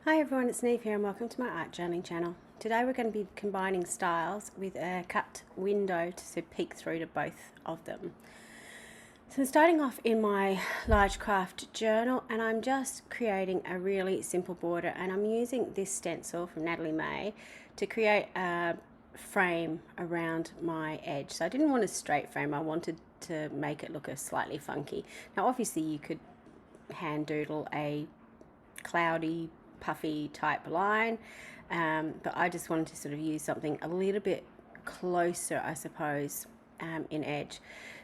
Hi everyone, it's Niamh here and welcome to my art journaling channel. Today we're going to be combining styles with a cut window to peek through to both of them. So I'm starting off in my large craft journal and I'm just creating a really simple border, and I'm using this stencil from Niamh to create a frame around my edge. So I didn't want a straight frame, I wanted to make it look a slightly funky. Now obviously you could hand doodle a cloudy puffy type line, but I just wanted to sort of use something a little bit closer, I suppose, in edge.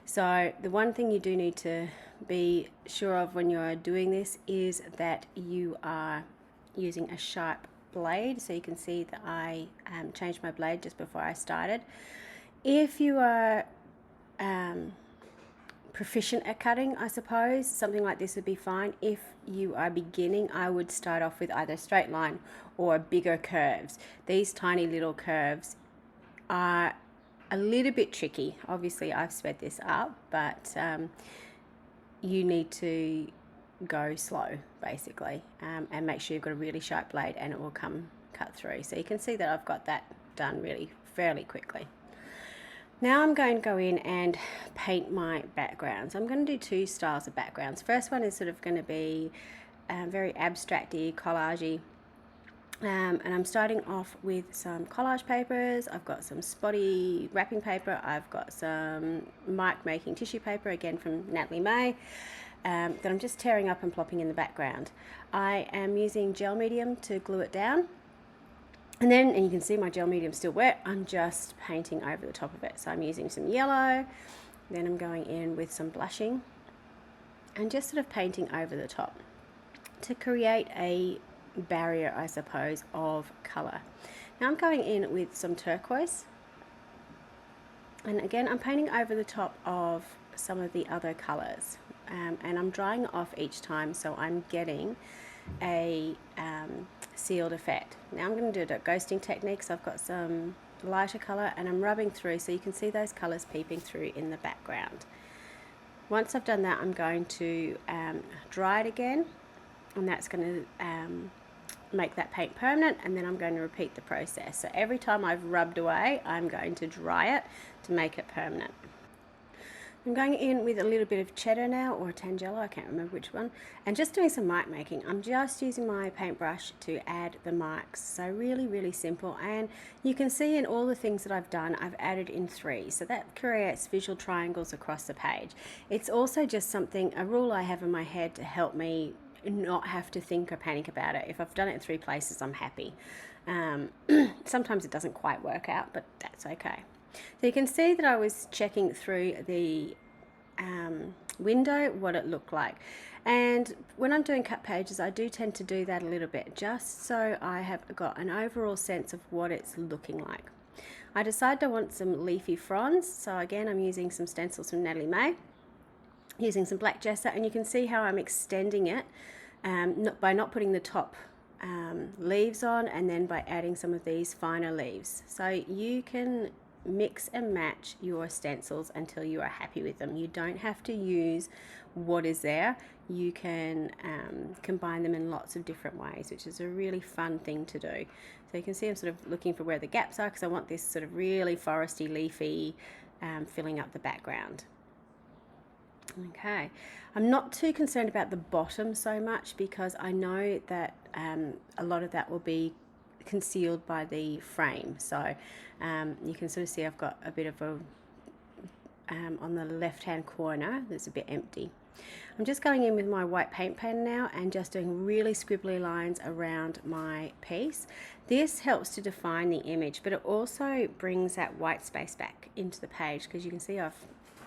So the one thing you do need to be sure of when you're doing this is that you are using a sharp blade. So you can see that I changed my blade just before I started. If you are proficient at cutting, I suppose something like this would be fine. If you are beginning, I would start off with either a straight line or bigger curves. These tiny little curves are a little bit tricky. Obviously I've sped this up, but you need to go slow basically, and make sure you've got a really sharp blade and it will come cut through. So you can see that I've got that done really fairly quickly. Now I'm going to go in and paint my backgrounds. I'm going to do two styles of backgrounds. First one is sort of going to be very abstract-y, collage-y. And I'm starting off with some collage papers. I've got some spotty wrapping paper. I've got some mark making tissue paper, again from Niamh, that I'm just tearing up and plopping in the background. I am using gel medium to glue it down. And you can see my gel medium still wet. I'm just painting over the top of it. So I'm using some yellow, then I'm going in with some blushing and just sort of painting over the top to create a barrier, I suppose, of color. Now I'm going in with some turquoise, and again I'm painting over the top of some of the other colors, and I'm drying it off each time so I'm getting a sealed effect. Now I'm going to do the ghosting technique. So I've got some lighter color and I'm rubbing through so you can see those colors peeping through in the background. Once I've done that, I'm going to dry it again, and that's going to make that paint permanent, and then I'm going to repeat the process. So every time I've rubbed away, I'm going to dry it to make it permanent. I'm going in with a little bit of cheddar now, or Tangelo, I can't remember which one, and just doing some mark making. I'm just using my paintbrush to add the marks. So really simple, and you can see in all the things that I've done, I've added in 3, so that creates visual triangles across the page. It's also just something, a rule I have in my head to help me not have to think or panic about it. If I've done it in 3 places, I'm happy. Sometimes it doesn't quite work out, but that's okay. So you can see that I was checking through the window what it looked like, and when I'm doing cut pages I do tend to do that a little bit just so I have got an overall sense of what it's looking like. I decided I want some leafy fronds, so again I'm using some stencils from Niamh, using some black gesso, and you can see how I'm extending it by not putting the top leaves on, and then by adding some of these finer leaves. So you can mix and match your stencils until you are happy with them. You don't have to use what is there. You can combine them in lots of different ways, which is a really fun thing to do. So you can see I'm sort of looking for where the gaps are because I want this sort of really foresty, leafy, filling up the background. Okay, I'm not too concerned about the bottom so much because I know that a lot of that will be concealed by the frame. So you can sort of see I've got a bit of a on the left hand corner there's a bit empty. I'm just going in with my white paint pen now and just doing really squibbly lines around my piece. This helps to define the image, but it also brings that white space back into the page because you can see I've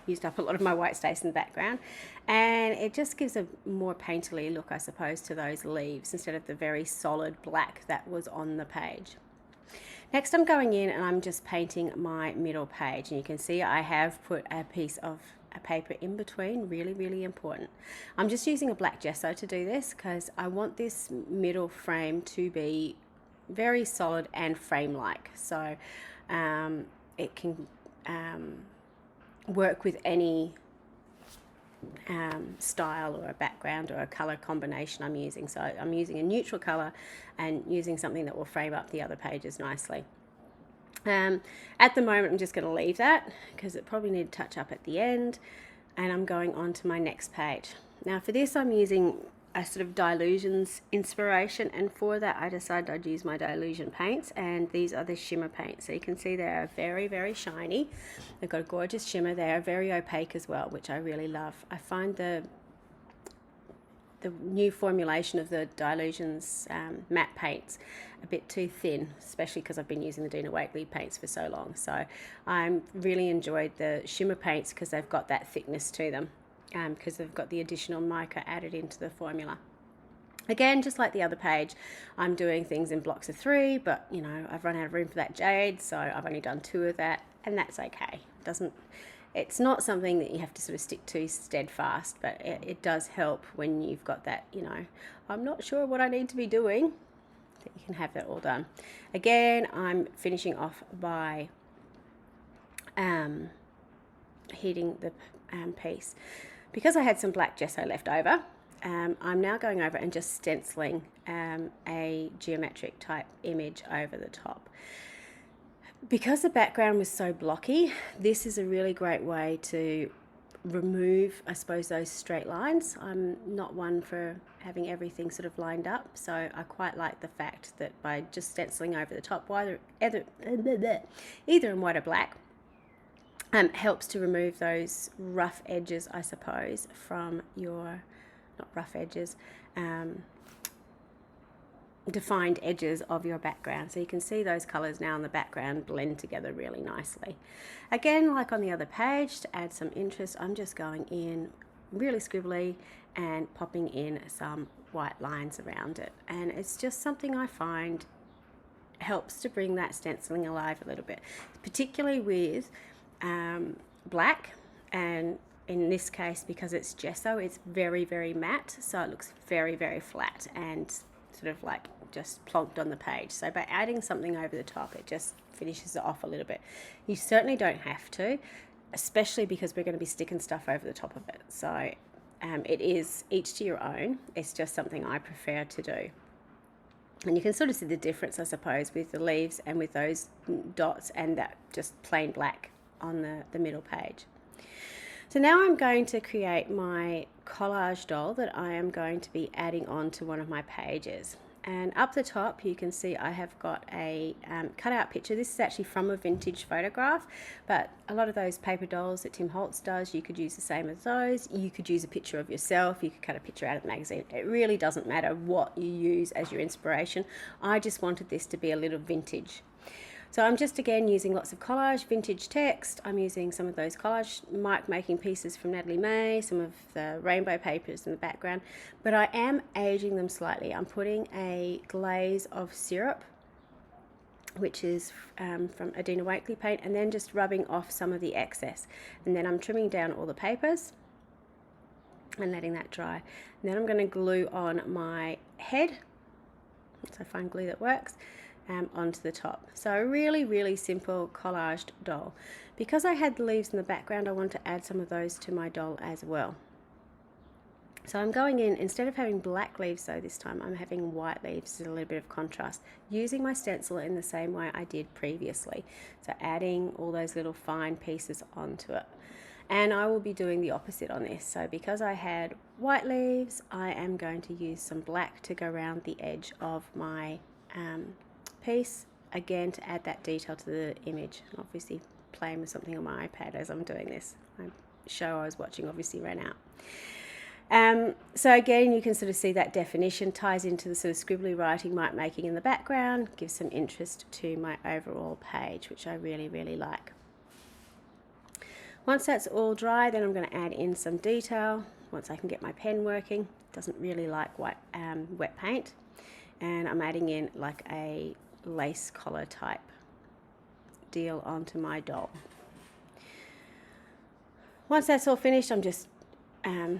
used up a lot of my white space in the background, and it just gives a more painterly look, I suppose, to those leaves instead of the very solid black that was on the page. Next I'm going in and I'm just painting my middle page, and you can see I have put a piece of a paper in between, really important. I'm just using a black gesso to do this because I want this middle frame to be very solid and frame-like, so it can work with any style or a background or a color combination I'm using. So I'm using a neutral color and using something that will frame up the other pages nicely. At the moment I'm just going to leave that because it probably need to touch up at the end, and I'm going on to my next page. Now for this I'm using a sort of Dylusions inspiration, and for that I decided I'd use my Dylusion paints, and these are the shimmer paints. So you can see they are very, very shiny. They've got a gorgeous shimmer. They are very opaque as well, which I really love. I find the new formulation of the Dylusions matte paints a bit too thin, especially because I've been using the Dina Wakley paints for so long. So I'm really enjoyed the shimmer paints because they've got that thickness to them, because they've got the additional mica added into the formula. Again, just like the other page, I'm doing things in blocks of 3, but you know, I've run out of room for that jade, so I've only done 2 of that, and that's okay. It's not something that you have to sort of stick to steadfast, but it does help when you've got that, you know, I'm not sure what I need to be doing, that you can have that all done. Again, I'm finishing off by heating the piece. Because I had some black gesso left over, I'm now going over and just stenciling a geometric type image over the top. Because the background was so blocky, this is a really great way to remove, I suppose, those straight lines. I'm not one for having everything sort of lined up, so I quite like the fact that by just stenciling over the top, either in white or black, helps to remove those rough edges, I suppose, from your, not rough edges, defined edges of your background. So you can see those colors now in the background blend together really nicely. Again, like on the other page, to add some interest, I'm just going in really scribbly and popping in some white lines around it. And it's just something I find helps to bring that stenciling alive a little bit, particularly with black, and in this case, because it's gesso, it's very, very matte, so it looks very, very flat and sort of like just plonked on the page. So by adding something over the top, it just finishes it off a little bit. You certainly don't have to, especially because we're going to be sticking stuff over the top of it. So it is each to your own. It's just something I prefer to do. And you can sort of see the difference, I suppose, with the leaves and with those dots and that just plain black on the middle page. So now I'm going to create my collage doll that I am going to be adding on to one of my pages. And up the top you can see I have got a cutout picture. This is actually from a vintage photograph, but a lot of those paper dolls that Tim Holtz does, you could use the same as those. You could use a picture of yourself, you could cut a picture out of the magazine. It really doesn't matter what you use as your inspiration. I just wanted this to be a little vintage. So I'm just again using lots of collage, vintage text. I'm using some of those collage mark making pieces from Natalie May, some of the rainbow papers in the background, but I am aging them slightly. I'm putting a glaze of syrup, which is from a Dina Wakley paint, and then just rubbing off some of the excess. And then I'm trimming down all the papers and letting that dry. And then I'm going to glue on my head, so find glue that works, onto the top. So a really, really simple collaged doll. Because I had the leaves in the background, I want to add some of those to my doll as well. So I'm going in, instead of having black leaves though this time, I'm having white leaves with a little bit of contrast, using my stencil in the same way I did previously. So adding all those little fine pieces onto it. And I will be doing the opposite on this. So because I had white leaves, I am going to use some black to go around the edge of my piece, again to add that detail to the image. Obviously playing with something on my iPad as I'm doing this. My show I was watching obviously ran out. So again, you can sort of see that definition ties into the sort of scribbly writing mark making in the background, gives some interest to my overall page, which I really, really like. Once that's all dry, then I'm going to add in some detail once I can get my pen working. It doesn't really like wet paint. And I'm adding in like a lace collar type deal onto my doll. Once that's all finished, I'm just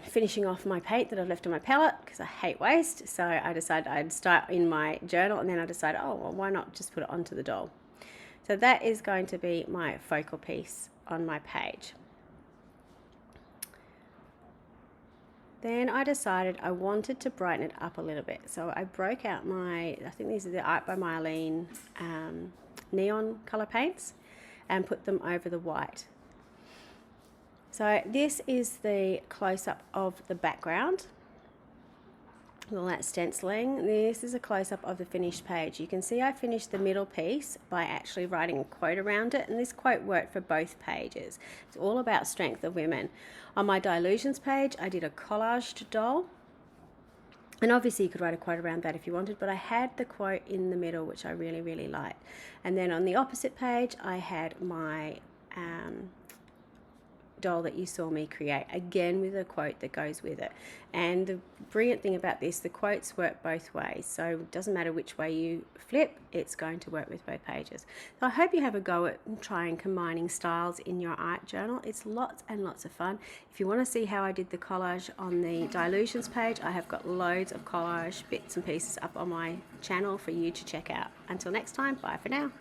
finishing off my paint that I've left on my palette because I hate waste. So I decided I'd start in my journal, and then I decided, oh well, why not just put it onto the doll. So that is going to be my focal piece on my page. Then I decided I wanted to brighten it up a little bit. So I broke out my, I think these are the Art by Mylene neon color paints, and put them over the white. So this is the close-up of the background. All that stenciling. This is a close-up of the finished page. You can see I finished the middle piece by actually writing a quote around it, and this quote worked for both pages. It's all about strength of women. On my Dilutions page, I did a Collage Doll, and obviously you could write a quote around that if you wanted, but I had the quote in the middle, which I really, really liked. And then on the opposite page, I had my doll that you saw me create, again with a quote that goes with it. And the brilliant thing about this, the quotes work both ways, so it doesn't matter which way you flip, it's going to work with both pages. So I hope you have a go at trying combining styles in your art journal. It's lots and lots of fun. If you want to see how I did the collage on the Dilutions page, I have got loads of collage bits and pieces up on my channel for you to check out. Until next time, bye for now.